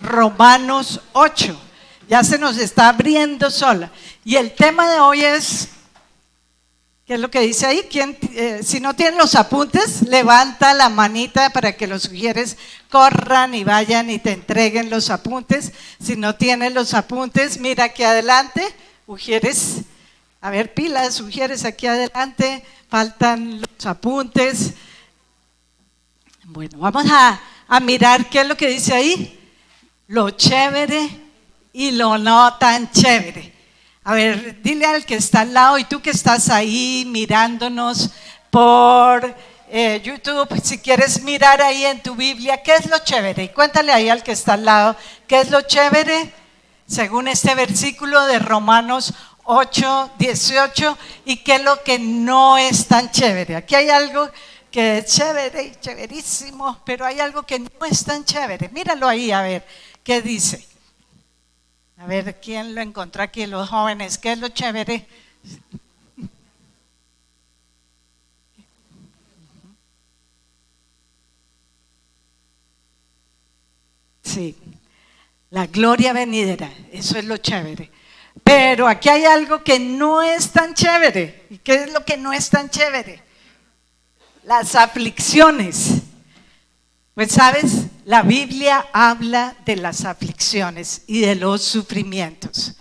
Romanos 8. Ya se nos está abriendo sola. Y el tema de hoy es, ¿qué es lo que dice ahí? Si no tienen los apuntes, levanta la manita para que los ujieres corran y vayan y te entreguen los apuntes. Si no tienen los apuntes, mira aquí adelante, ujieres, a ver, pilas, ujieres aquí adelante, faltan los apuntes. Bueno, vamos a mirar qué es lo que dice ahí, lo chévere y lo no tan chévere. A ver, dile al que está al lado y tú que estás ahí mirándonos por YouTube, si quieres mirar ahí en tu Biblia, ¿qué es lo chévere? Y cuéntale ahí al que está al lado, ¿qué es lo chévere? Según este versículo de Romanos 8, 18, y qué es lo que no es tan chévere. Aquí hay algo que es chévere y chéverísimo, pero hay algo que no es tan chévere. Míralo ahí, a ver, ¿qué dice? A ver, ¿quién lo encontró aquí? Los jóvenes, ¿qué es lo chévere? Sí, la gloria venidera, eso es lo chévere. Pero aquí hay algo que no es tan chévere. ¿Y qué es lo que no es tan chévere? Las aflicciones. Pues sabes, la Biblia habla de las aflicciones y de los sufrimientos.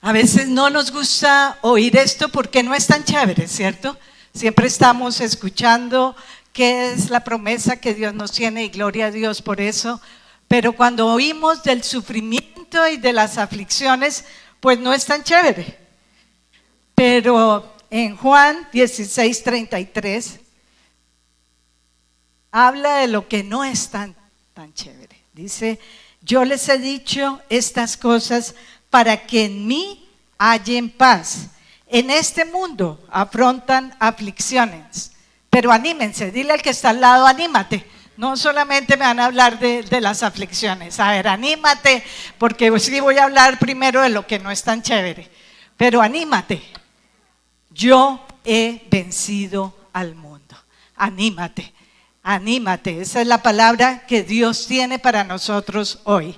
A veces no nos gusta oír esto porque no es tan chévere, ¿cierto? Siempre estamos escuchando qué es la promesa que Dios nos tiene y gloria a Dios por eso. Pero cuando oímos del sufrimiento y de las aflicciones, pues no es tan chévere. Pero en Juan 16:33 habla de lo que no es tan chévere. Dice, yo les he dicho estas cosas para que en mí hallen paz. En este mundo afrontan aflicciones, pero anímense, dile al que está al lado, anímate. No solamente me van a hablar de las aflicciones, a ver, anímate, porque sí voy a hablar primero de lo que no es tan chévere, pero anímate. Yo he vencido al mundo, anímate. Anímate, esa es la palabra que Dios tiene para nosotros hoy.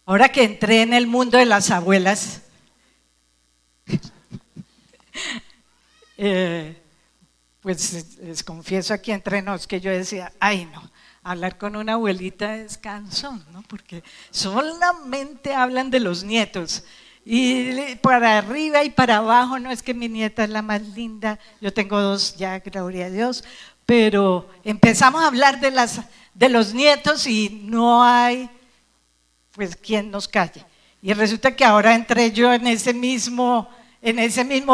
Ahora que entré en el mundo de las abuelas, pues les confieso aquí entre nos que yo decía, ay no, hablar con una abuelita es cansón, ¿no? Porque solamente hablan de los nietos. Y para arriba y para abajo, no es que mi nieta es la más linda, yo tengo 2 ya, gloria a Dios, pero empezamos a hablar de los nietos y no hay, pues, quien nos calle. Y resulta que ahora entré yo en ese mismo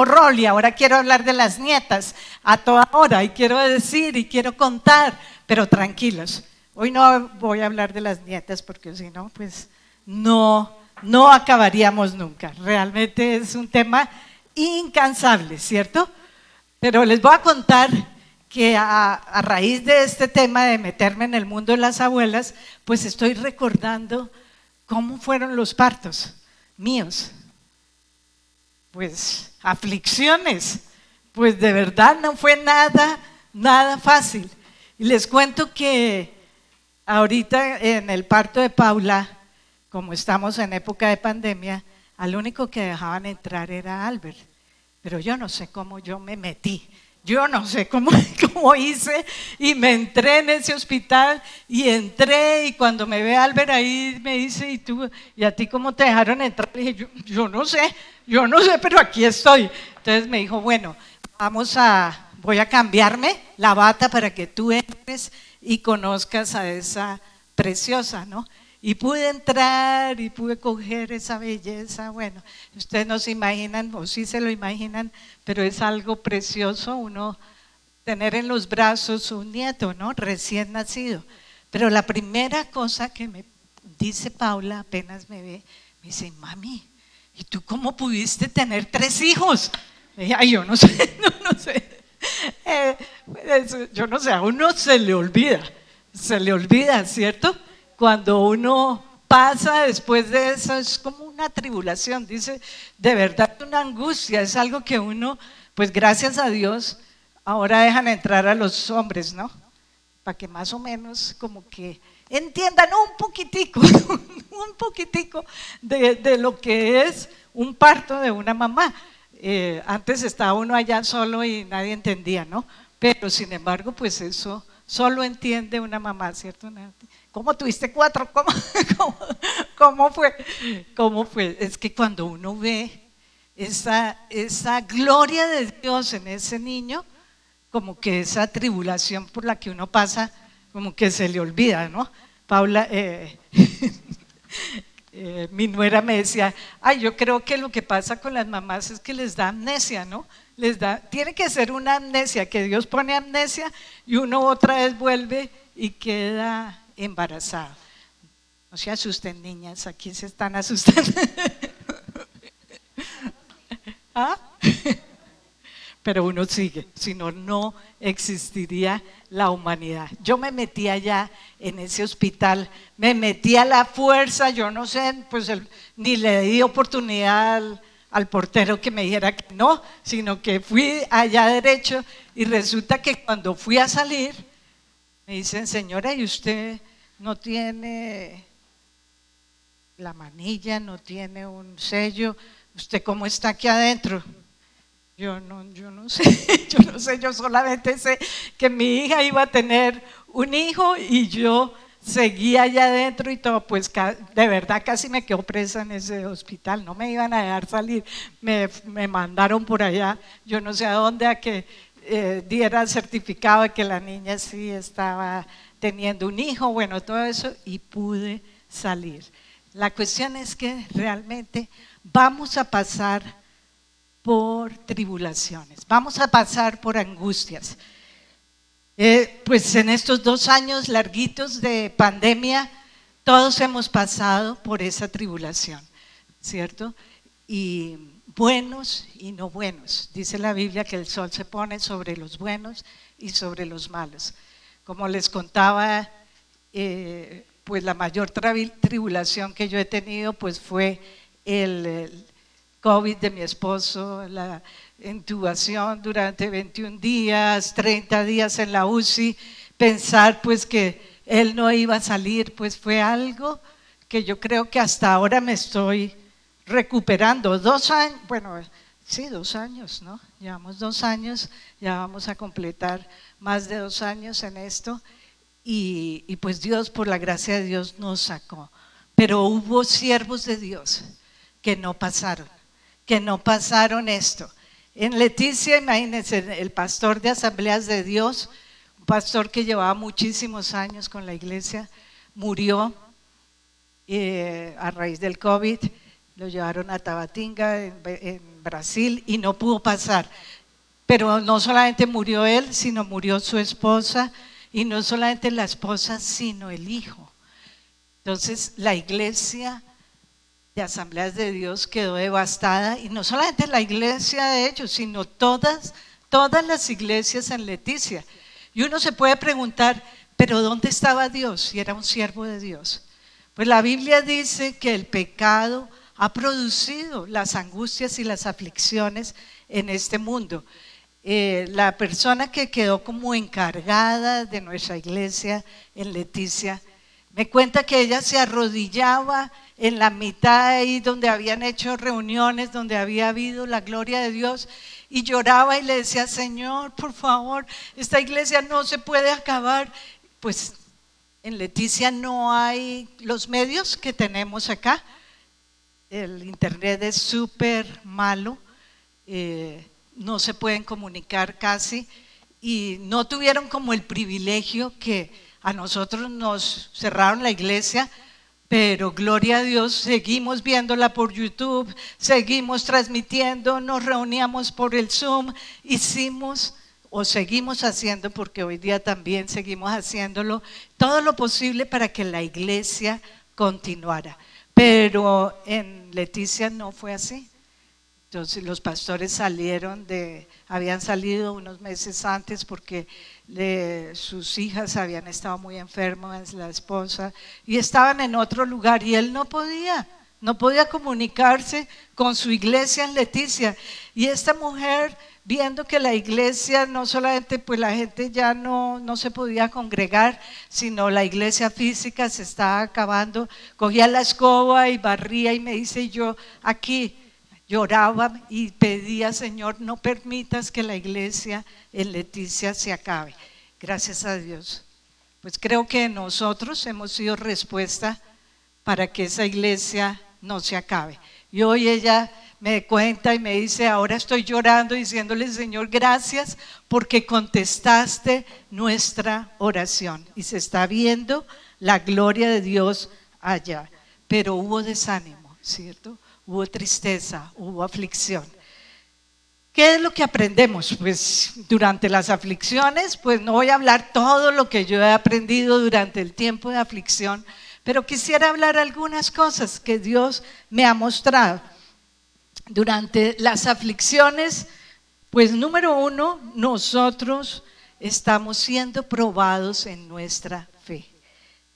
rol y ahora quiero hablar de las nietas a toda hora y quiero decir y quiero contar, pero tranquilos, hoy no voy a hablar de las nietas porque si no, pues no acabaríamos nunca. Realmente es un tema incansable, ¿cierto? Pero les voy a contar que a raíz de este tema de meterme en el mundo de las abuelas, pues estoy recordando cómo fueron los partos míos. Pues aflicciones, pues de verdad no fue nada fácil. Y les cuento que ahorita en el parto de Paula, como estamos en época de pandemia, al único que dejaban entrar era Albert. Pero yo no sé cómo yo me metí, yo no sé cómo hice y me entré en ese hospital y entré y cuando me ve Albert ahí me dice, ¿y a ti cómo te dejaron entrar? Y dije, yo no sé, pero aquí estoy. Entonces me dijo, bueno, voy a cambiarme la bata para que tú entres y conozcas a esa preciosa, ¿no? Y pude entrar y pude coger esa belleza. Bueno, ustedes no se imaginan, o sí se lo imaginan, pero es algo precioso uno tener en los brazos un nieto, ¿no? Recién nacido. Pero la primera cosa que me dice Paula, apenas me ve, me dice, mami, ¿y tú cómo pudiste tener 3 hijos? Le dije, ay, yo no sé, no sé. Yo no sé, a uno se le olvida, ¿cierto? Cuando uno pasa después de eso es como una tribulación, dice, de verdad una angustia, es algo que uno, pues gracias a Dios, ahora dejan entrar a los hombres, ¿no? Para que más o menos como que entiendan un poquitico, un poquitico de lo que es un parto de una mamá. Antes estaba uno allá solo y nadie entendía, ¿no? Pero sin embargo, pues eso solo entiende una mamá, ¿cierto? ¿Cómo tuviste 4? ¿Cómo, cómo fue? ¿Cómo fue? Es que cuando uno ve esa gloria de Dios en ese niño, como que esa tribulación por la que uno pasa, como que se le olvida, ¿no? Paula, mi nuera me decía, ay, yo creo que lo que pasa con las mamás es que les da amnesia, ¿no? Tiene que ser una amnesia, que Dios pone amnesia y uno otra vez vuelve y queda embarazada. No se asusten, niñas, aquí se están asustando. ¿Ah? Pero uno sigue, si no, no existiría la humanidad. Yo me metí allá en ese hospital, me metí a la fuerza, yo no sé, pues ni le di oportunidad al portero que me dijera que no, sino que fui allá derecho y resulta que cuando fui a salir, me dicen, señora, ¿y usted no tiene la manilla, no tiene un sello? ¿Usted cómo está aquí adentro? Yo no sé, yo solamente sé que mi hija iba a tener un hijo y yo seguía allá adentro y todo, pues de verdad casi me quedo presa en ese hospital, no me iban a dejar salir, me mandaron por allá, yo no sé a dónde, a que diera el certificado de que la niña sí estaba teniendo un hijo, bueno, todo eso, y pude salir. La cuestión es que realmente vamos a pasar por tribulaciones, vamos a pasar por angustias. Pues en estos 2 años larguitos de pandemia, todos hemos pasado por esa tribulación, ¿cierto? Y buenos y no buenos. Dice la Biblia que el sol se pone sobre los buenos y sobre los malos. Como les contaba, pues la mayor tribulación que yo he tenido pues fue el COVID de mi esposo, la intubación durante 21 días, 30 días en la UCI, pensar pues que él no iba a salir, pues fue algo que yo creo que hasta ahora me estoy recuperando. 2 años, bueno, sí, 2 años, ¿no? Llevamos 2 años, ya vamos a completar más de 2 años en esto y pues Dios, por la gracia de Dios, nos sacó. Pero hubo siervos de Dios que no pasaron esto. En Leticia, imagínense, el pastor de Asambleas de Dios, un pastor que llevaba muchísimos años con la iglesia, murió a raíz del COVID, lo llevaron a Tabatinga, en Brasil, y no pudo pasar. Pero no solamente murió él, sino murió su esposa, y no solamente la esposa, sino el hijo. Entonces, la iglesia de Asambleas de Dios quedó devastada, y no solamente la iglesia de ellos, sino todas las iglesias en Leticia. Y uno se puede preguntar, ¿pero dónde estaba Dios si era un siervo de Dios? Pues la Biblia dice que el pecado ha producido las angustias y las aflicciones en este mundo. La persona que quedó como encargada de nuestra iglesia en Leticia me cuenta que ella se arrodillaba en la mitad ahí donde habían hecho reuniones, donde había habido la gloria de Dios, y lloraba y le decía, Señor, por favor, esta iglesia no se puede acabar. Pues en Leticia no hay los medios que tenemos acá, el internet es súper malo, no se pueden comunicar casi, y no tuvieron como el privilegio que a nosotros nos cerraron la iglesia, pero gloria a Dios, seguimos viéndola por YouTube, seguimos transmitiendo, nos reuníamos por el Zoom, hicimos o seguimos haciendo, porque hoy día también seguimos haciéndolo, todo lo posible para que la iglesia continuara. Pero en Leticia no fue así. Entonces los pastores habían salido unos meses antes porque sus hijas habían estado muy enfermas, la esposa, y estaban en otro lugar y él no podía, no podía comunicarse con su iglesia en Leticia. Y esta mujer, viendo que la iglesia, no solamente pues la gente ya no se podía congregar, sino la iglesia física se estaba acabando, cogía la escoba y barría, y me dice, yo aquí lloraba y pedía, Señor, no permitas que la iglesia en Leticia se acabe. Gracias a Dios. Pues creo que nosotros hemos sido respuesta para que esa iglesia no se acabe. Y hoy ella me cuenta y me dice, ahora estoy llorando diciéndole, Señor, gracias porque contestaste nuestra oración. Y se está viendo la gloria de Dios allá. Pero hubo desánimo, ¿cierto? Hubo tristeza, hubo aflicción. ¿Qué es lo que aprendemos? Pues durante las aflicciones, pues no voy a hablar todo lo que yo he aprendido durante el tiempo de aflicción, pero quisiera hablar algunas cosas que Dios me ha mostrado. Durante las aflicciones, pues número uno, nosotros estamos siendo probados en nuestra fe.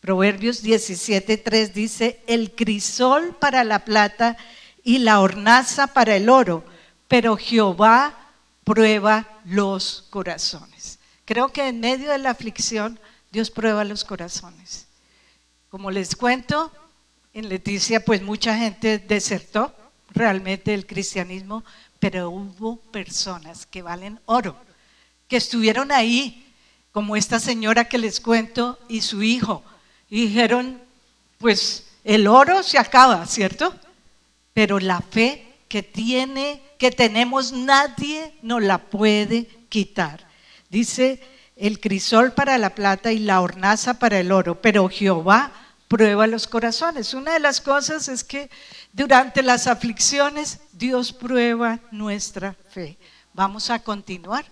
Proverbios 17:3 dice, el crisol para la plata y la hornaza para el oro, pero Jehová prueba los corazones. Creo que en medio de la aflicción, Dios prueba los corazones. Como les cuento, en Leticia pues mucha gente desertó realmente del cristianismo, pero hubo personas que valen oro, que estuvieron ahí, como esta señora que les cuento y su hijo, y dijeron, pues el oro se acaba, ¿cierto? Pero la fe que tenemos nadie nos la puede quitar. Dice, el crisol para la plata y la hornaza para el oro, pero Jehová prueba los corazones. Una de las cosas es que durante las aflicciones Dios prueba nuestra fe. Vamos a continuar,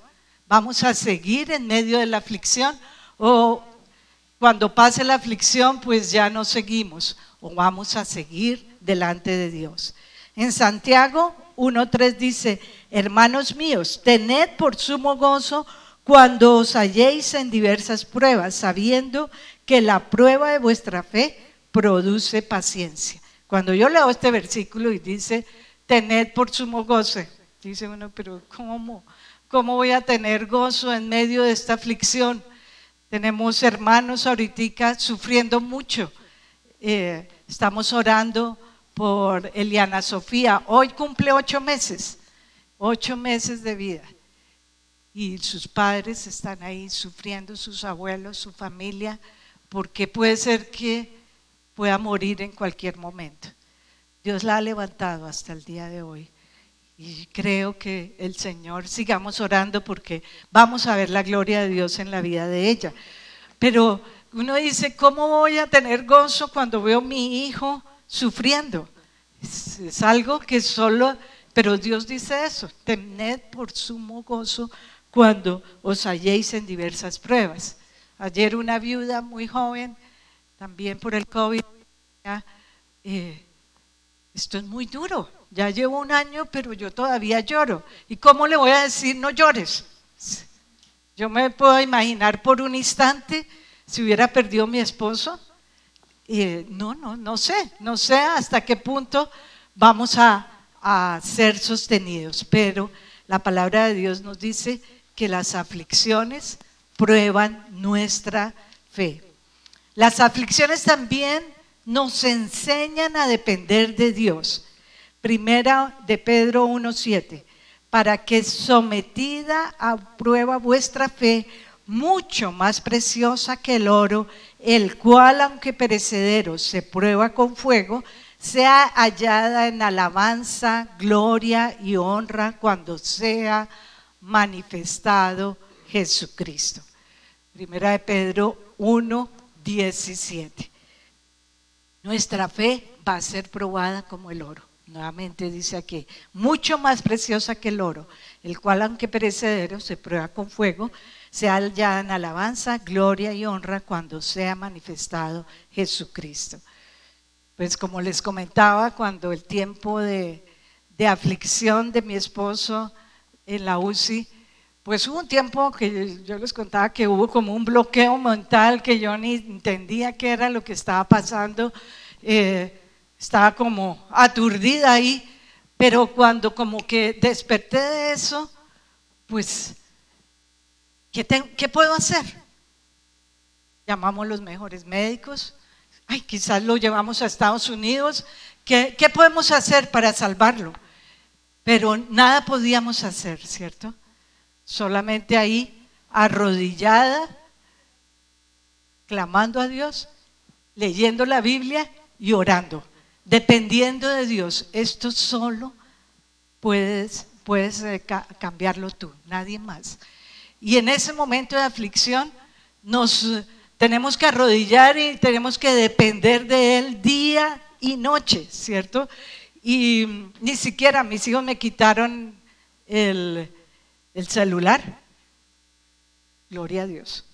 vamos a seguir en medio de la aflicción, o cuando pase la aflicción pues ya no seguimos, o vamos a seguir delante de Dios. En Santiago 1:3 dice, hermanos míos, tened por sumo gozo cuando os halléis en diversas pruebas, sabiendo que la prueba de vuestra fe produce paciencia. Cuando yo leo este versículo y dice, tened por sumo gozo, dice uno, pero ¿cómo voy a tener gozo en medio de esta aflicción? Tenemos hermanos ahorita sufriendo mucho. Estamos orando por Eliana Sofía. Hoy cumple 8 meses de vida. Y sus padres están ahí sufriendo, sus abuelos, su familia, porque puede ser que pueda morir en cualquier momento. Dios la ha levantado hasta el día de hoy. Y creo que el Señor, sigamos orando porque vamos a ver la gloria de Dios en la vida de ella. Pero uno dice, ¿cómo voy a tener gozo cuando veo a mi hijo sufriendo? Es algo que solo, pero Dios dice eso, tened por sumo gozo cuando os halléis en diversas pruebas. Ayer una viuda muy joven, también por el COVID, esto es muy duro, ya llevo 1 año, pero yo todavía lloro. ¿Y cómo le voy a decir no llores? Yo me puedo imaginar por un instante si hubiera perdido a mi esposo. No sé hasta qué punto vamos a ser sostenidos, pero la palabra de Dios nos dice que las aflicciones prueban nuestra fe. Las aflicciones también nos enseñan a depender de Dios. Primera de Pedro 1:7, para que sometida a prueba vuestra fe, mucho más preciosa que el oro, el cual aunque perecedero se prueba con fuego, sea hallada en alabanza, gloria y honra cuando sea manifestado Jesucristo. Primera de Pedro 1:17. Nuestra fe va a ser probada como el oro. Nuevamente dice aquí, mucho más preciosa que el oro, el cual aunque perecedero se prueba con fuego, sea hallada en alabanza, gloria y honra cuando sea manifestado Jesucristo. Pues como les comentaba, cuando el tiempo de aflicción de mi esposo en la UCI, pues hubo un tiempo que yo les contaba que hubo como un bloqueo mental, que yo ni entendía qué era lo que estaba pasando. estaba como aturdida ahí, pero cuando como que desperté de eso, pues, ¿qué puedo hacer? Llamamos a los mejores médicos, quizás lo llevamos a Estados Unidos, ¿qué podemos hacer para salvarlo? Pero nada podíamos hacer, ¿cierto? Solamente ahí, arrodillada, clamando a Dios, leyendo la Biblia y orando, dependiendo de Dios. Esto solo puedes cambiarlo tú, nadie más. Y en ese momento de aflicción nos tenemos que arrodillar y tenemos que depender de Él día y noche, ¿cierto? Y ni siquiera mis hijos me quitaron el celular. Gloria a Dios.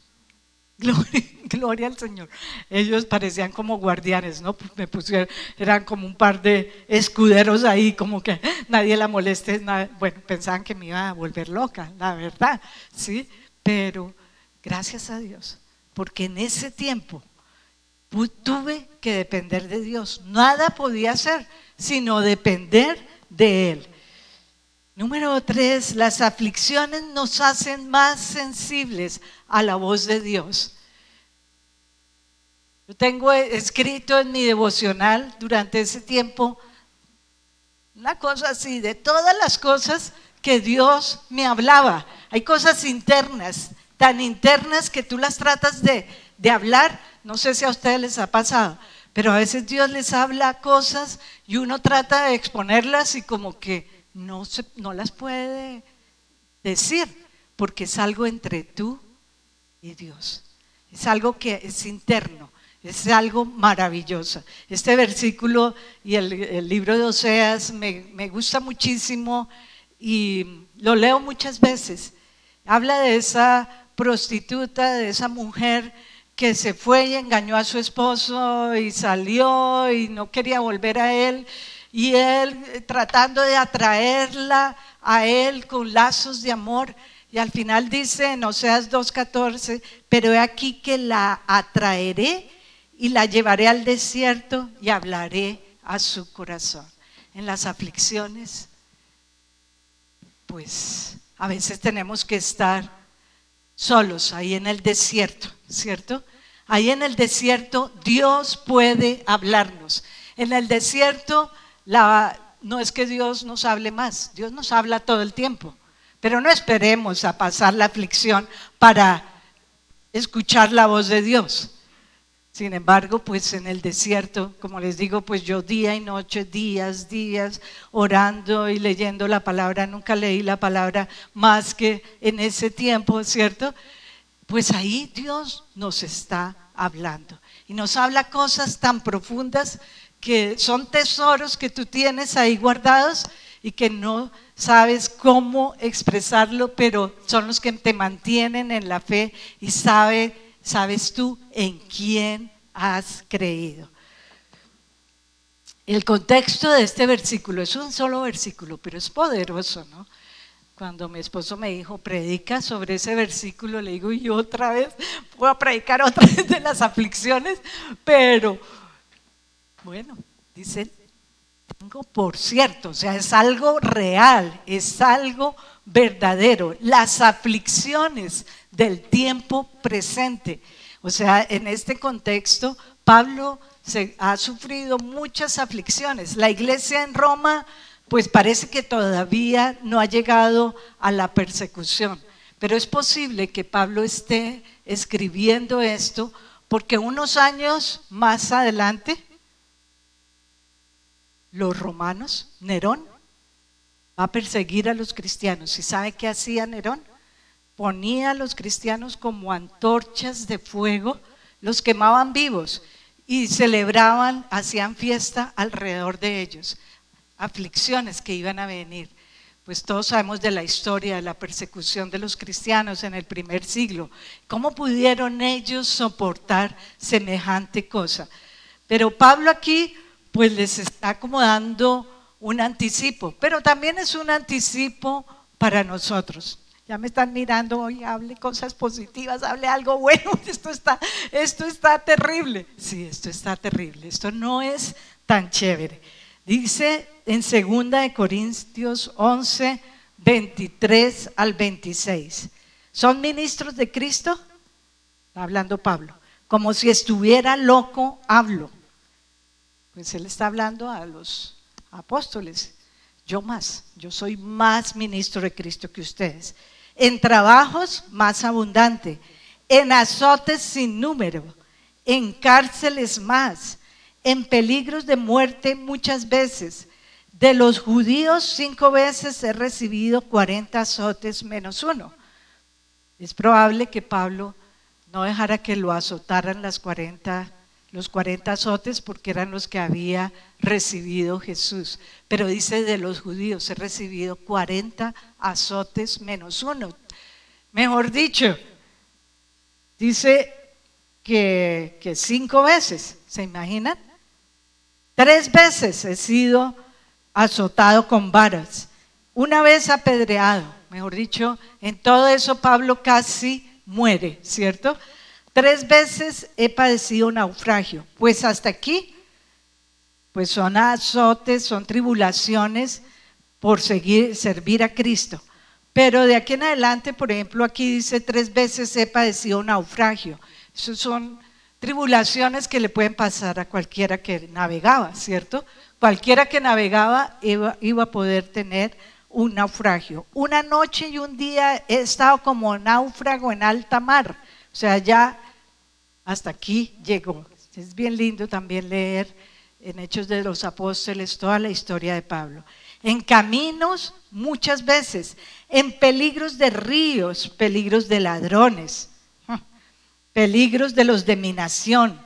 Gloria al Señor. Ellos parecían como guardianes, ¿no? Me pusieron, eran como un par de escuderos ahí, como que nadie la moleste. Bueno, pensaban que me iba a volver loca, la verdad, ¿sí? Pero gracias a Dios, porque en ese tiempo tuve que depender de Dios. Nada podía hacer sino depender de Él. Número 3, las aflicciones nos hacen más sensibles a la voz de Dios. Yo tengo escrito en mi devocional durante ese tiempo una cosa así, de todas las cosas que Dios me hablaba. Hay cosas internas, tan internas que tú las tratas de hablar. No sé si a ustedes les ha pasado, pero a veces Dios les habla cosas y uno trata de exponerlas y como que no las puede decir, porque es algo entre tú y Dios. Es algo que es interno, es algo maravilloso. Este versículo y el libro de Oseas me gusta muchísimo y lo leo muchas veces. Habla de esa prostituta, de esa mujer que se fue y engañó a su esposo y salió y no quería volver a él. Y él tratando de atraerla a él con lazos de amor. Y al final dice en Oseas 2:14, pero he aquí que la atraeré y la llevaré al desierto y hablaré a su corazón. En las aflicciones, pues a veces tenemos que estar solos ahí en el desierto, ¿cierto? Ahí en el desierto Dios puede hablarnos. En el desierto no es que Dios nos hable más, Dios nos habla todo el tiempo, pero no esperemos a pasar la aflicción para escuchar la voz de Dios. Sin embargo, pues en el desierto, como les digo, pues yo día y noche, días, orando y leyendo la palabra, nunca leí la palabra más que en ese tiempo, ¿cierto? Pues ahí Dios nos está hablando y nos habla cosas tan profundas que son tesoros que tú tienes ahí guardados y que no sabes cómo expresarlo, pero son los que te mantienen en la fe y sabes tú en quién has creído. El contexto de este versículo es un solo versículo, pero es poderoso, ¿no? Cuando mi esposo me dijo, predica sobre ese versículo, le digo, y otra vez, voy a predicar otra vez de las aflicciones, pero bueno, dice, tengo por cierto, o sea, es algo real, es algo verdadero, las aflicciones del tiempo presente. O sea, en este contexto, Pablo ha sufrido muchas aflicciones. La iglesia en Roma, pues parece que todavía no ha llegado a la persecución, pero es posible que Pablo esté escribiendo esto porque unos años más adelante, los romanos, Nerón, va a perseguir a los cristianos. ¿Y sabe qué hacía Nerón? Ponía a los cristianos como antorchas de fuego, los quemaban vivos y celebraban, hacían fiesta alrededor de ellos. Aflicciones que iban a venir. Pues todos sabemos de la historia de la persecución de los cristianos en el primer siglo. ¿Cómo pudieron ellos soportar semejante cosa? Pero Pablo aquí pues les está como dando un anticipo, pero también es un anticipo para nosotros. Ya me están mirando, hoy hable cosas positivas, hable algo bueno, esto está terrible. Sí, esto está terrible, esto no es tan chévere. Dice en 2 Corintios 11, 23 al 26. ¿Son ministros de Cristo? Está hablando Pablo. Como si estuviera loco, hablo. Pues él está hablando a los apóstoles. Yo soy más ministro de Cristo que ustedes. En trabajos más abundante, en azotes sin número, en cárceles más, en peligros de muerte muchas veces. De los judíos 5 veces he recibido 40 azotes menos uno. Es probable que Pablo no dejara que lo azotaran los 40 azotes porque eran los que había recibido Jesús. Pero dice de los judíos he recibido 40 azotes menos uno. Mejor dicho, dice que 5 veces, ¿se imaginan? 3 veces he sido azotado con varas, 1 vez apedreado. Mejor dicho, en todo eso Pablo casi muere, ¿cierto? 3 veces he padecido naufragio. Pues hasta aquí, pues son azotes, son tribulaciones por servir a Cristo. Pero de aquí en adelante, por ejemplo, aquí dice 3 veces he padecido naufragio. Esas son tribulaciones que le pueden pasar a cualquiera que navegaba, ¿cierto? Cualquiera que navegaba iba a poder tener un naufragio. 1 noche y 1 día he estado como náufrago en alta mar. O sea, ya hasta aquí llegó. Es bien lindo también leer en Hechos de los Apóstoles toda la historia de Pablo. En caminos muchas veces, en peligros de ríos, peligros de ladrones, peligros de los de mi nación,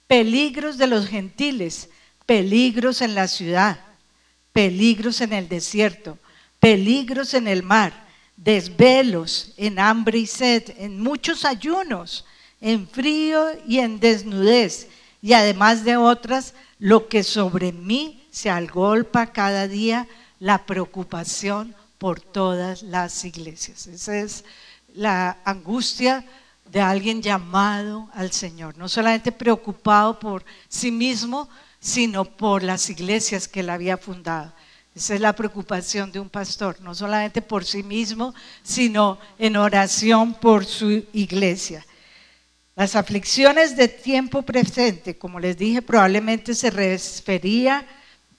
peligros de los gentiles, peligros en la ciudad, peligros en el desierto, peligros en el mar, desvelos, en hambre y sed, en muchos ayunos, en frío y en desnudez, y además de otras, lo que sobre mí se agolpa cada día, la preocupación por todas las iglesias. Esa es la angustia de alguien llamado al Señor, no solamente preocupado por sí mismo, sino por las iglesias que él había fundado. Esa es la preocupación de un pastor, no solamente por sí mismo, sino en oración por su iglesia. Las aflicciones de tiempo presente, como les dije, probablemente se refería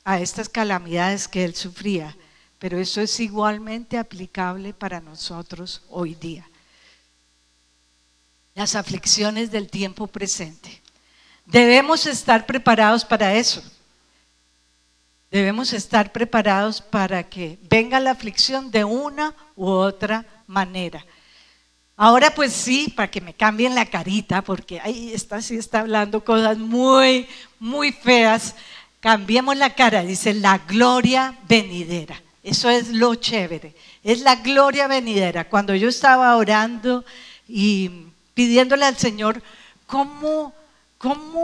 a estas calamidades que él sufría, pero eso es igualmente aplicable para nosotros hoy día. Las aflicciones del tiempo presente. Debemos estar preparados para eso. Debemos estar preparados para que venga la aflicción de una u otra manera. Ahora pues sí, para que me cambien la carita, porque ahí está, sí está hablando cosas muy, muy feas. Cambiemos la cara, dice la gloria venidera. Eso es lo chévere, es la gloria venidera. Cuando yo estaba orando y pidiéndole al Señor, ¿cómo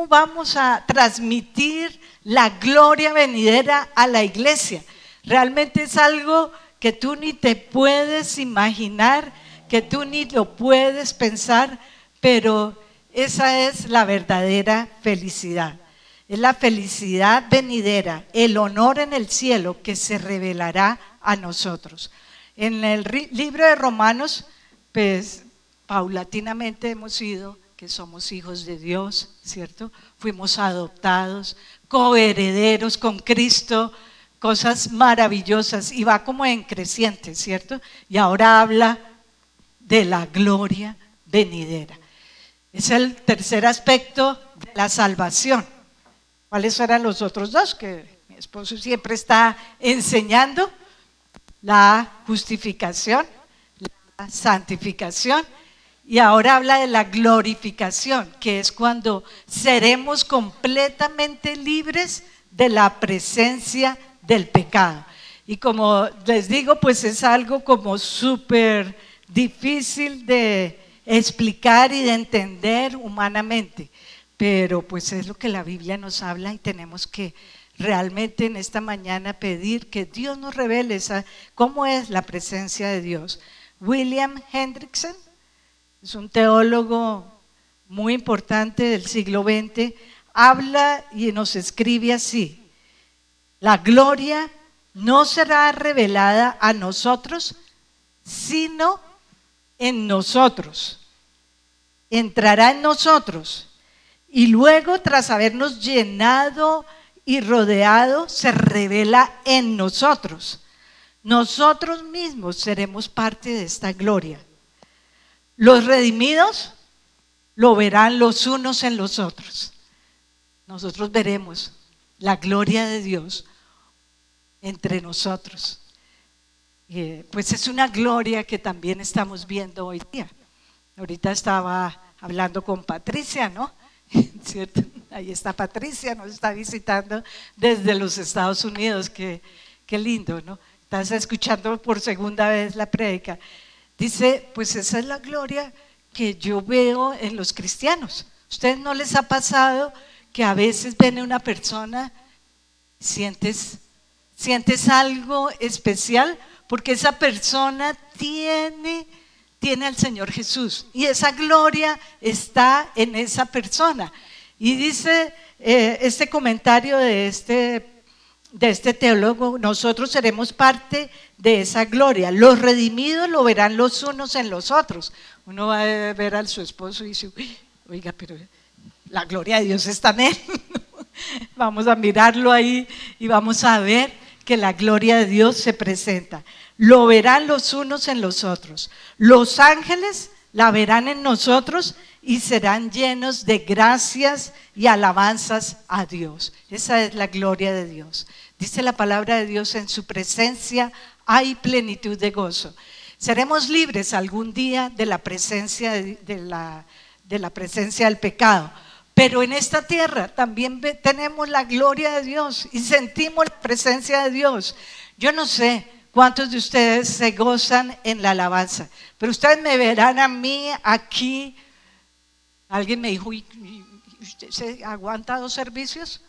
vamos a transmitir la gloria venidera a la iglesia? Realmente es algo que tú ni te puedes imaginar, que tú ni lo puedes pensar, pero esa es la verdadera felicidad. Es la felicidad venidera, el honor en el cielo que se revelará a nosotros. En el libro de Romanos, pues paulatinamente hemos ido que somos hijos de Dios, ¿cierto? Fuimos adoptados, coherederos con Cristo, cosas maravillosas, y va como en creciente, ¿cierto? Y ahora habla de la gloria venidera. Es el tercer aspecto de la salvación. ¿Cuáles eran los otros dos que mi esposo siempre está enseñando? La justificación, la santificación. Y ahora habla de la glorificación, que es cuando seremos completamente libres de la presencia del pecado. Y como les digo, pues es algo como súper difícil de explicar y de entender humanamente, pero pues es lo que la Biblia nos habla y tenemos que realmente en esta mañana pedir que Dios nos revele cómo es la presencia de Dios. William Hendrickson es un teólogo muy importante del siglo XX, habla y nos escribe así: la gloria no será revelada a nosotros, sino en nosotros. Entrará en nosotros y luego, tras habernos llenado y rodeado, se revela en nosotros. Nosotros mismos seremos parte de esta gloria. Los redimidos lo verán los unos en los otros. Nosotros veremos la gloria de Dios entre nosotros. Pues es una gloria que también estamos viendo hoy día. Ahorita estaba hablando con Patricia, ¿no? ¿Cierto? Ahí está Patricia, nos está visitando desde los Estados Unidos. Qué lindo, ¿no? Estás escuchando por segunda vez la prédica. Dice, pues esa es la gloria que yo veo en los cristianos. ¿Ustedes no les ha pasado que a veces ven a una persona, sientes algo especial? Porque esa persona tiene al Señor Jesús y esa gloria está en esa persona. Y dice este comentario de este teólogo: nosotros seremos parte de esa gloria. Los redimidos lo verán los unos en los otros. Uno va a ver a su esposo y dice, oiga, pero la gloria de Dios está en él. Vamos a mirarlo ahí y vamos a ver que la gloria de Dios se presenta. Lo verán los unos en los otros. Los ángeles la verán en nosotros y serán llenos de gracias y alabanzas a Dios. Esa es la gloria de Dios. Dice la palabra de Dios: en su presencia hay plenitud de gozo. Seremos libres algún día de la presencia de la presencia del pecado. Pero en esta tierra también tenemos la gloria de Dios y sentimos la presencia de Dios. Yo no sé cuántos de ustedes se gozan en la alabanza, pero ustedes me verán a mí aquí. Alguien me dijo, ¿y usted se aguanta 2 servicios?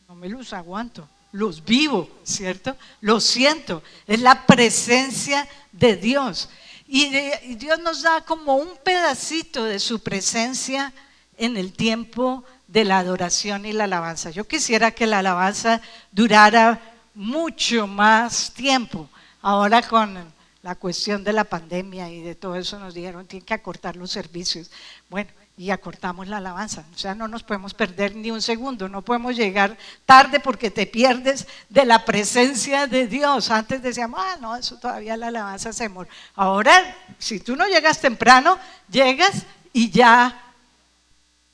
No me los aguanto, los vivo, ¿cierto? Los siento, es la presencia de Dios. Y Dios nos da como un pedacito de su presencia en el tiempo de la adoración y la alabanza. Yo quisiera que la alabanza durara mucho más tiempo. Ahora con la cuestión de la pandemia y de todo eso nos dijeron tienen que acortar los servicios. Bueno, y acortamos la alabanza. O sea, no nos podemos perder ni un segundo, no podemos llegar tarde porque te pierdes de la presencia de Dios. Antes decíamos, no, eso todavía la alabanza se muere. Ahora, si tú no llegas temprano, llegas y ya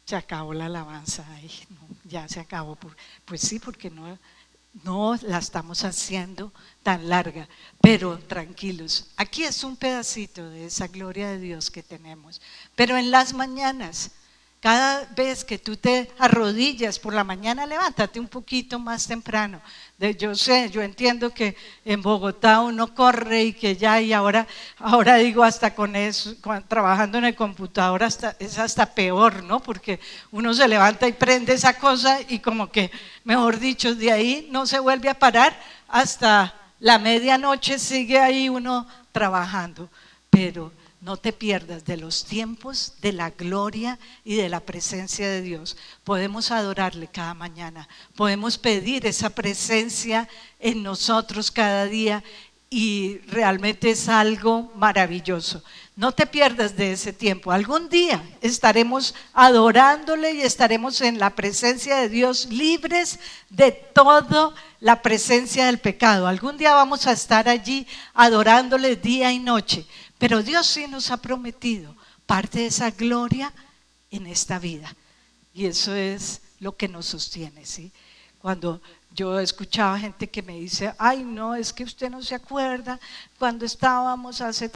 se acabó la alabanza. Ay, no, ya se acabó. Pues sí, porque no la estamos haciendo tan larga, pero tranquilos, aquí es un pedacito de esa gloria de Dios que tenemos. Pero en las mañanas, cada vez que tú te arrodillas por la mañana, levántate un poquito más temprano. Yo entiendo que en Bogotá uno corre y que ya, y ahora digo hasta con eso, trabajando en el computador es hasta peor, ¿no? Porque uno se levanta y prende esa cosa y como que, mejor dicho, de ahí no se vuelve a parar hasta la medianoche, sigue ahí uno trabajando. Pero no te pierdas de los tiempos de la gloria y de la presencia de Dios. Podemos adorarle cada mañana, podemos pedir esa presencia en nosotros cada día y realmente es algo maravilloso. No te pierdas de ese tiempo. Algún día estaremos adorándole y estaremos en la presencia de Dios, libres de toda la presencia del pecado. Algún día vamos a estar allí adorándole día y noche. Pero Dios sí nos ha prometido parte de esa gloria en esta vida. Y eso es lo que nos sostiene, ¿sí? Cuando yo escuchaba gente que me dice, ay no, es que usted no se acuerda cuando estábamos hace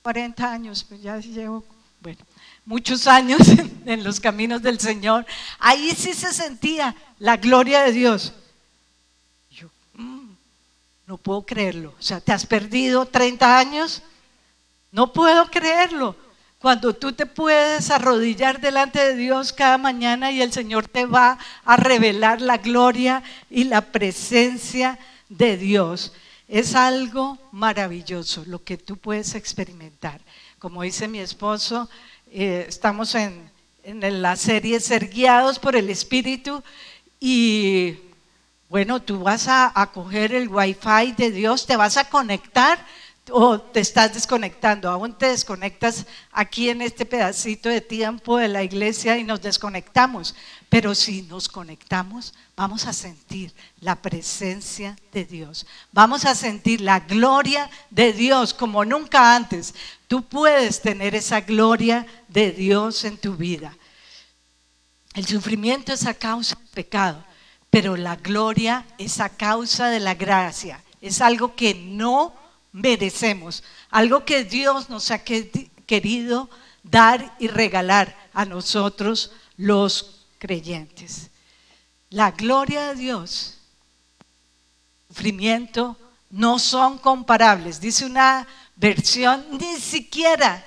40 años, pues ya llevo, bueno, muchos años en los caminos del Señor. Ahí sí se sentía la gloria de Dios. Yo, no puedo creerlo. O sea, ¿te has perdido 30 años? No puedo creerlo. Cuando tú te puedes arrodillar delante de Dios cada mañana y el Señor te va a revelar la gloria y la presencia de Dios. Es algo maravilloso lo que tú puedes experimentar. Como dice mi esposo, estamos en en la serie Ser guiados por el Espíritu y bueno, tú vas a coger el Wi-Fi de Dios, te vas a conectar o te estás desconectando, aún te desconectas aquí en este pedacito de tiempo de la iglesia y nos desconectamos, pero si nos conectamos vamos a sentir la presencia de Dios, vamos a sentir la gloria de Dios como nunca antes. Tú puedes tener esa gloria de Dios en tu vida. El sufrimiento es a causa del pecado, pero la gloria es a causa de la gracia, es algo que no merecemos, algo que Dios nos ha querido dar y regalar a nosotros los creyentes. La gloria de Dios, el sufrimiento no son comparables. Dice una versión, ni siquiera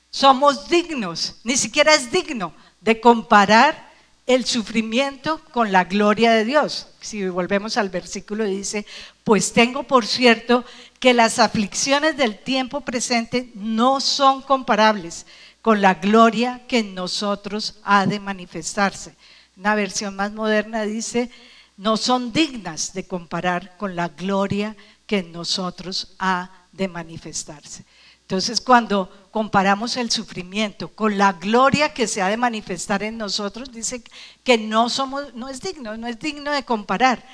somos dignos, ni siquiera es digno de comparar el sufrimiento con la gloria de Dios. Si volvemos al versículo dice, pues tengo por cierto que las aflicciones del tiempo presente no son comparables con la gloria que en nosotros ha de manifestarse. Una versión más moderna dice, no son dignas de comparar con la gloria que en nosotros ha de manifestarse. Entonces, cuando comparamos el sufrimiento con la gloria que se ha de manifestar en nosotros, dice que no es digno de comparar.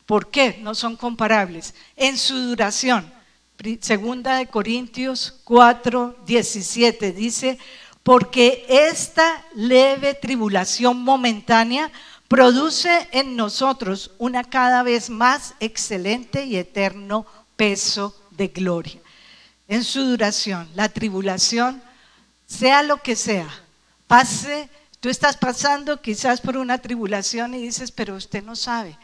¿Por qué? No son comparables. En su duración, segunda de Corintios 4:17 dice, porque esta leve tribulación momentánea produce en nosotros una cada vez más excelente y eterno peso de gloria. En su duración, la tribulación, sea lo que sea, pase, tú estás pasando quizás por una tribulación y dices, pero usted no sabe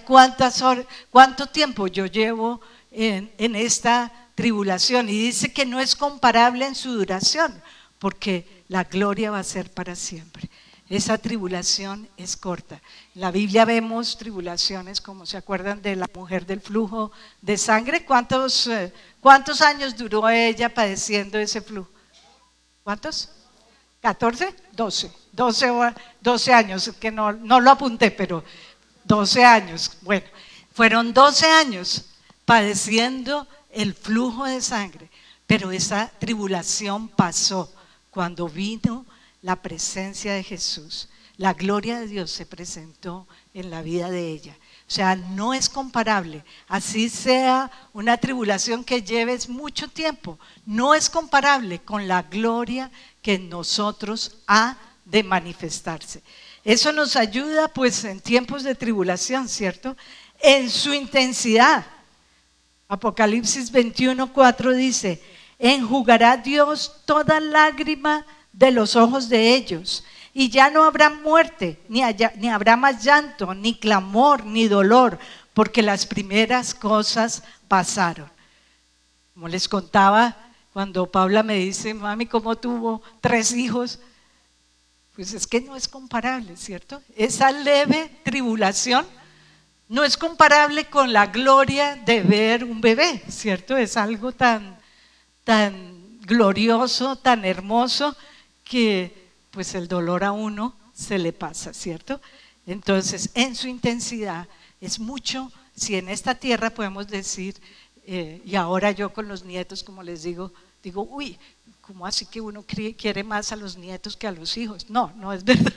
cuántas horas, cuánto tiempo yo llevo en esta tribulación, y dice que no es comparable en su duración, porque la gloria va a ser para siempre. Esa tribulación es corta. En la Biblia vemos tribulaciones como se acuerdan de la mujer del flujo de sangre. ¿Cuántos años duró ella padeciendo ese flujo? ¿Cuántos? ¿14? 12 años, que no lo apunté, pero 12 años. Bueno, fueron 12 años padeciendo el flujo de sangre, pero esa tribulación pasó cuando vino la presencia de Jesús. La gloria de Dios se presentó en la vida de ella. O sea, no es comparable. Así sea una tribulación que lleves mucho tiempo, no es comparable con la gloria que en nosotros ha de manifestarse. Eso nos ayuda pues en tiempos de tribulación, ¿cierto? En su intensidad. Apocalipsis 21:4 dice, enjugará Dios toda lágrima de los ojos de ellos, y ya no habrá muerte, ni habrá más llanto, ni clamor, ni dolor, porque las primeras cosas pasaron. Como les contaba, cuando Paula me dice, mami, ¿cómo tuvo 3 hijos? Pues es que no es comparable, ¿cierto? Esa leve tribulación no es comparable con la gloria de ver un bebé, ¿cierto? Es algo tan glorioso, tan hermoso, que pues el dolor a uno se le pasa, ¿cierto? Entonces, en su intensidad es mucho. Si en esta tierra podemos decir, y ahora yo con los nietos, como les digo, uy, ¿cómo así que uno quiere más a los nietos que a los hijos? No es verdad.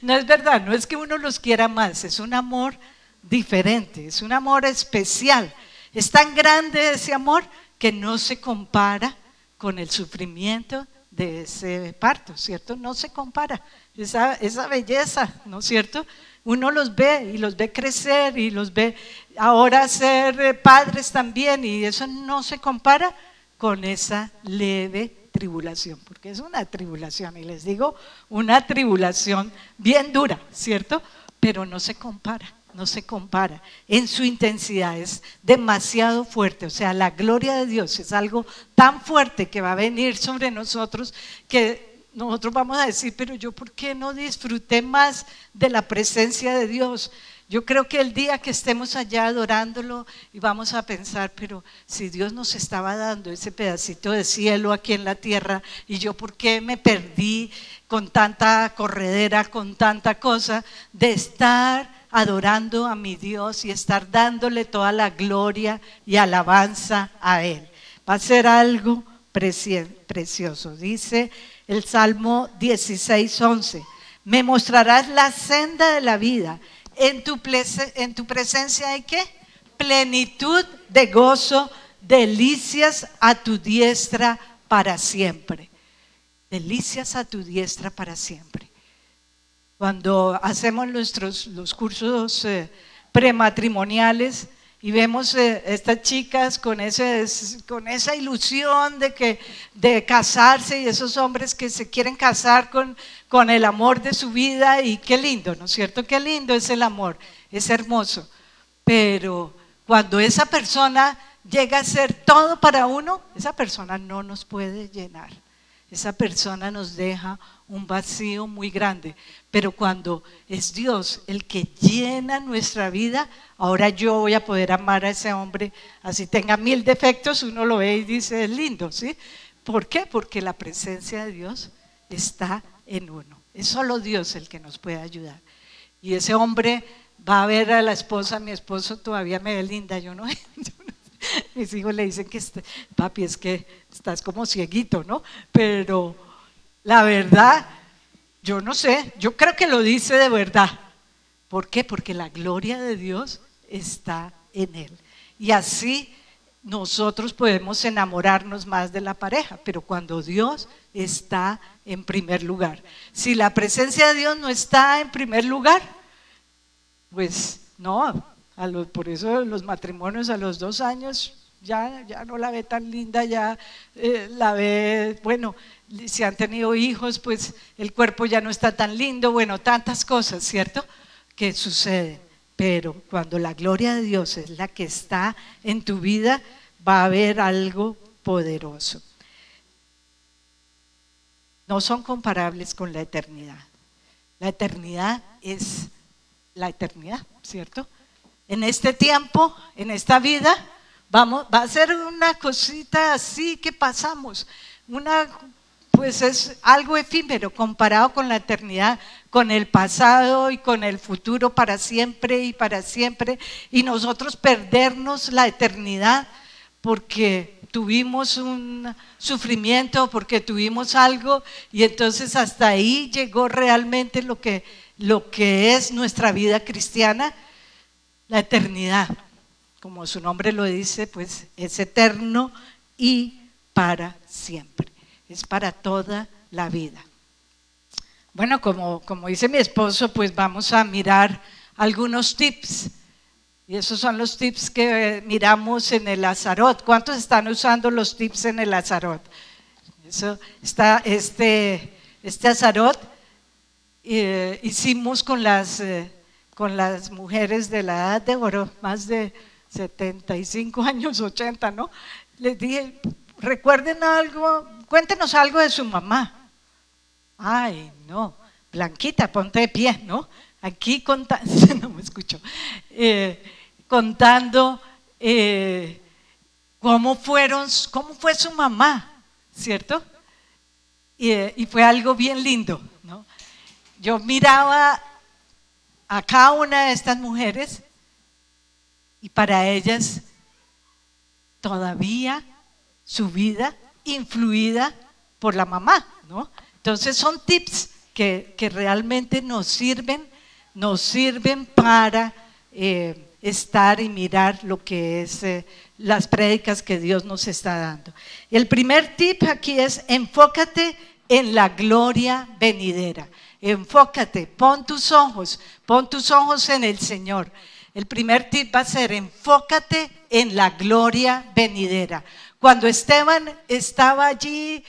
No es verdad, no es que uno los quiera más, es un amor diferente, es un amor especial. Es tan grande ese amor que no se compara con el sufrimiento de ese parto, ¿cierto? No se compara, esa belleza, ¿no es cierto? Uno los ve y los ve crecer y los ve ahora ser padres también, y eso no se compara con esa leve tribulación, porque es una tribulación, y les digo, una tribulación bien dura, ¿cierto? Pero no se compara. No se compara en su intensidad, es demasiado fuerte. O sea, la gloria de Dios es algo tan fuerte que va a venir sobre nosotros que nosotros vamos a decir, pero yo ¿por qué no disfruté más de la presencia de Dios? Yo creo que el día que estemos allá adorándolo y vamos a pensar, pero si Dios nos estaba dando ese pedacito de cielo aquí en la tierra, y yo por qué me perdí con tanta corredera, con tanta cosa, de estar adorando a mi Dios y estar dándole toda la gloria y alabanza a Él. Va a ser algo precioso. Dice el Salmo 16:11, me mostrarás la senda de la vida. En tu presencia hay ¿qué? Plenitud de gozo, delicias a tu diestra para siempre. Delicias a tu diestra para siempre. Cuando hacemos los cursos prematrimoniales y vemos estas chicas con esa ilusión de casarse, y esos hombres que se quieren casar con el amor de su vida, y qué lindo, ¿no es cierto? Qué lindo es el amor, es hermoso. Pero cuando esa persona llega a ser todo para uno, esa persona no nos puede llenar. Esa persona nos deja un vacío muy grande. Pero cuando es Dios el que llena nuestra vida, ahora yo voy a poder amar a ese hombre, así tenga 1000 defectos, uno lo ve y dice, es lindo, ¿sí? ¿Por qué? Porque la presencia de Dios está en uno. Es solo Dios el que nos puede ayudar. Y ese hombre va a ver a la esposa, mi esposo todavía me ve linda, yo no. Mis hijos le dicen que papi, es que estás como cieguito, ¿no? Pero la verdad, yo no sé, yo creo que lo dice de verdad. ¿Por qué? Porque la gloria de Dios está en él. Y así nosotros podemos enamorarnos más de la pareja, pero cuando Dios está en primer lugar. Si la presencia de Dios no está en primer lugar, pues no. Por eso los matrimonios a los 2 años ya no la ve tan linda, ya la ve, bueno, si han tenido hijos, pues el cuerpo ya no está tan lindo, bueno, tantas cosas, ¿cierto? Que suceden. Pero cuando la gloria de Dios es la que está en tu vida, va a haber algo poderoso. No son comparables con la eternidad. La eternidad es la eternidad, ¿cierto? En este tiempo, en esta vida, va a ser una cosita así que pasamos, pues es algo efímero comparado con la eternidad, con el pasado y con el futuro para siempre y para siempre, y nosotros perdernos la eternidad porque tuvimos un sufrimiento, porque tuvimos algo, y entonces hasta ahí llegó realmente lo que es nuestra vida cristiana. La eternidad, como su nombre lo dice, pues es eterno y para siempre, es para toda la vida. Bueno, como dice mi esposo, pues vamos a mirar algunos tips, y esos son los tips que miramos en el Azarot. ¿Cuántos están usando los tips en el Azarot? Eso está, este Azarot hicimos con las mujeres de la edad de oro, más de 75 años, 80, ¿no? Les dije, recuerden algo, cuéntenos algo de su mamá. Ay, no, Blanquita, ponte de pie, ¿no? Aquí no me escucho, contando cómo fue su mamá, ¿cierto? Y fue algo bien lindo, ¿no? Yo miraba a cada una de estas mujeres y para ellas todavía su vida influida por la mamá, ¿no? Entonces son tips que realmente nos sirven para estar y mirar lo que es las prédicas que Dios nos está dando. Y el primer tip aquí es: enfócate en la gloria venidera. Enfócate, pon tus ojos en el Señor. El primer tip va a ser: enfócate en la gloria venidera. Cuando Esteban estaba allí,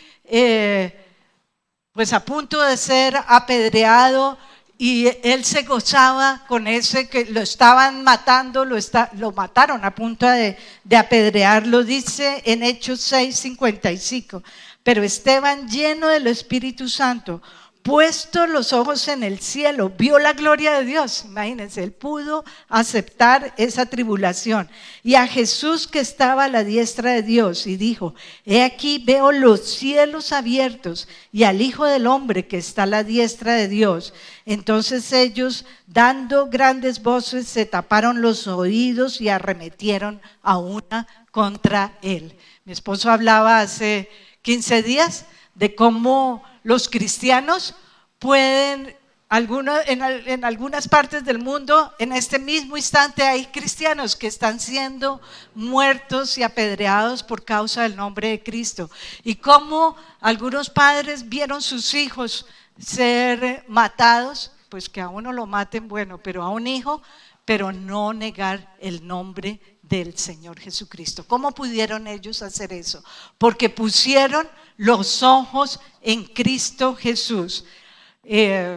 pues a punto de ser apedreado, y él se gozaba con ese que lo estaban matando, lo mataron a punto de apedrearlo, dice en Hechos 6:55. Pero Esteban, lleno del Espíritu Santo, puesto los ojos en el cielo, vio la gloria de Dios. Imagínense, él pudo aceptar esa tribulación. Y a Jesús que estaba a la diestra de Dios y dijo: he aquí veo los cielos abiertos y al Hijo del Hombre que está a la diestra de Dios. Entonces ellos, dando grandes voces, se taparon los oídos y arremetieron a una contra él. Mi esposo hablaba hace 15 días de cómo los cristianos pueden, en algunas partes del mundo, en este mismo instante hay cristianos que están siendo muertos y apedreados por causa del nombre de Cristo. Y cómo algunos padres vieron sus hijos ser matados, pues que a uno lo maten, bueno, pero a un hijo, pero no negar el nombre del Señor Jesucristo. ¿Cómo pudieron ellos hacer eso? Porque pusieron los ojos en Cristo Jesús.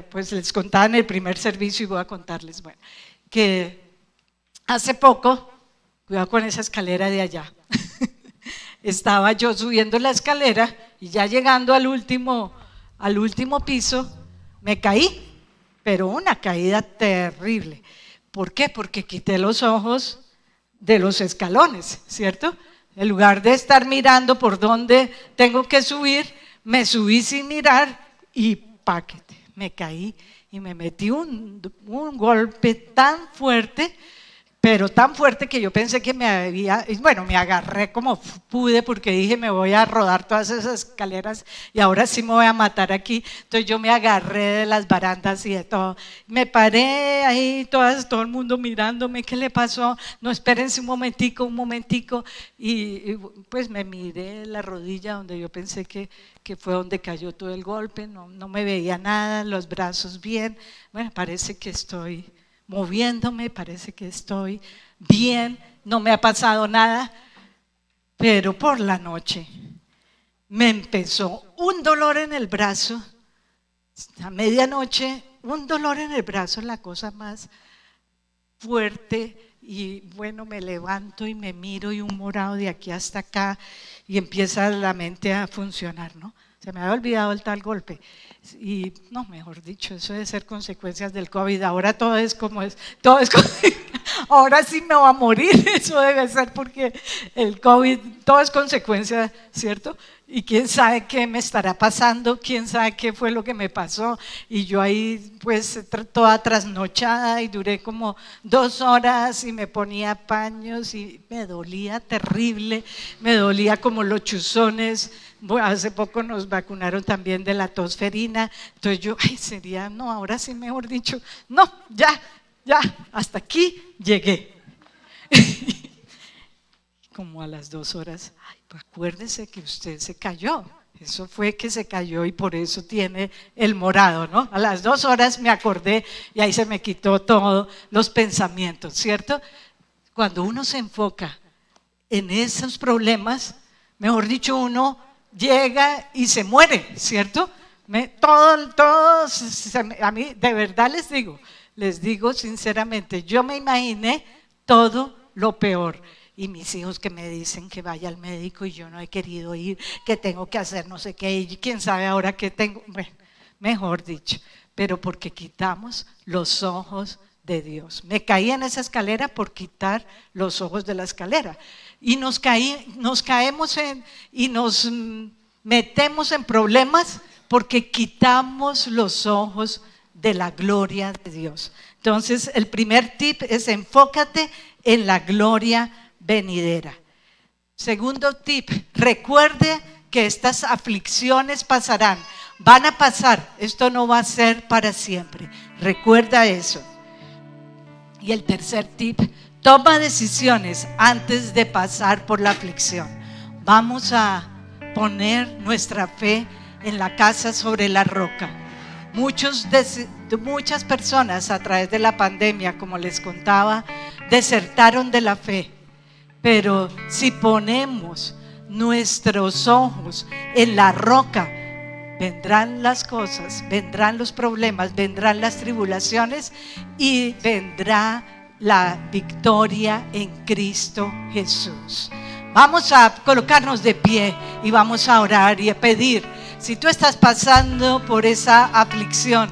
Pues les contaba en el primer servicio y voy a contarles, bueno, que hace poco, cuidado con esa escalera de allá, estaba yo subiendo la escalera y ya llegando al último piso, me caí, pero una caída terrible. ¿Por qué? Porque quité los ojos de los escalones, ¿cierto? En lugar de estar mirando por dónde tengo que subir, me subí sin mirar y paquete, me caí y me metí un golpe tan fuerte, pero tan fuerte que yo pensé que me agarré como pude porque dije me voy a rodar todas esas escaleras y ahora sí me voy a matar aquí. Entonces yo me agarré de las barandas y de todo. Me paré ahí, todo el mundo mirándome, ¿qué le pasó? No, espérense un momentico. Y pues me miré la rodilla donde yo pensé que fue donde cayó todo el golpe, no me veía nada, los brazos bien. Bueno, parece que estoy moviéndome, parece que estoy bien, no me ha pasado nada, pero por la noche me empezó un dolor en el brazo, a medianoche, un dolor en el brazo, la cosa más fuerte, y bueno, me levanto y me miro y un morado de aquí hasta acá y empieza la mente a funcionar, ¿no? Se me había olvidado el tal golpe. Y no, mejor dicho, eso debe ser consecuencias del COVID. Ahora todo es como ahora sí me va a morir, eso debe ser porque el COVID, todo es consecuencia, ¿cierto? Y quién sabe qué me estará pasando, quién sabe qué fue lo que me pasó. Y yo ahí pues toda trasnochada y duré como 2 horas y me ponía paños y me dolía terrible, me dolía como los chuzones. Bueno, hace poco nos vacunaron también de la tosferina, entonces yo, ahora sí mejor dicho, no, ya, hasta aquí llegué. Como a las 2 horas, pues acuérdese que usted se cayó, eso fue que se cayó y por eso tiene el morado, ¿no? A las 2 horas me acordé y ahí se me quitó todos los pensamientos, ¿cierto? Cuando uno se enfoca en esos problemas, mejor dicho, uno llega y se muere, ¿cierto? A mí de verdad les digo sinceramente, yo me imaginé todo lo peor. Y mis hijos que me dicen que vaya al médico y yo no he querido ir, que tengo que hacer no sé qué, y quién sabe ahora qué tengo, bueno, mejor dicho, pero porque quitamos los ojos de Dios. Me caí en esa escalera por quitar los ojos de la escalera. Y nos caemos y nos metemos en problemas porque quitamos los ojos de la gloria de Dios. Entonces, el primer tip es enfócate en la gloria venidera. Segundo tip, recuerde que estas aflicciones pasarán, van a pasar, esto no va a ser para siempre. Recuerda eso. Y el tercer tip, toma decisiones antes de pasar por la aflicción. Vamos a poner nuestra fe en la casa sobre la roca. Muchas personas a través de la pandemia, como les contaba, desertaron de la fe. Pero si ponemos nuestros ojos en la roca, vendrán las cosas, vendrán los problemas, vendrán las tribulaciones y vendrá la victoria en Cristo Jesús. Vamos a colocarnos de pie y vamos a orar y a pedir. Si tú estás pasando por esa aflicción,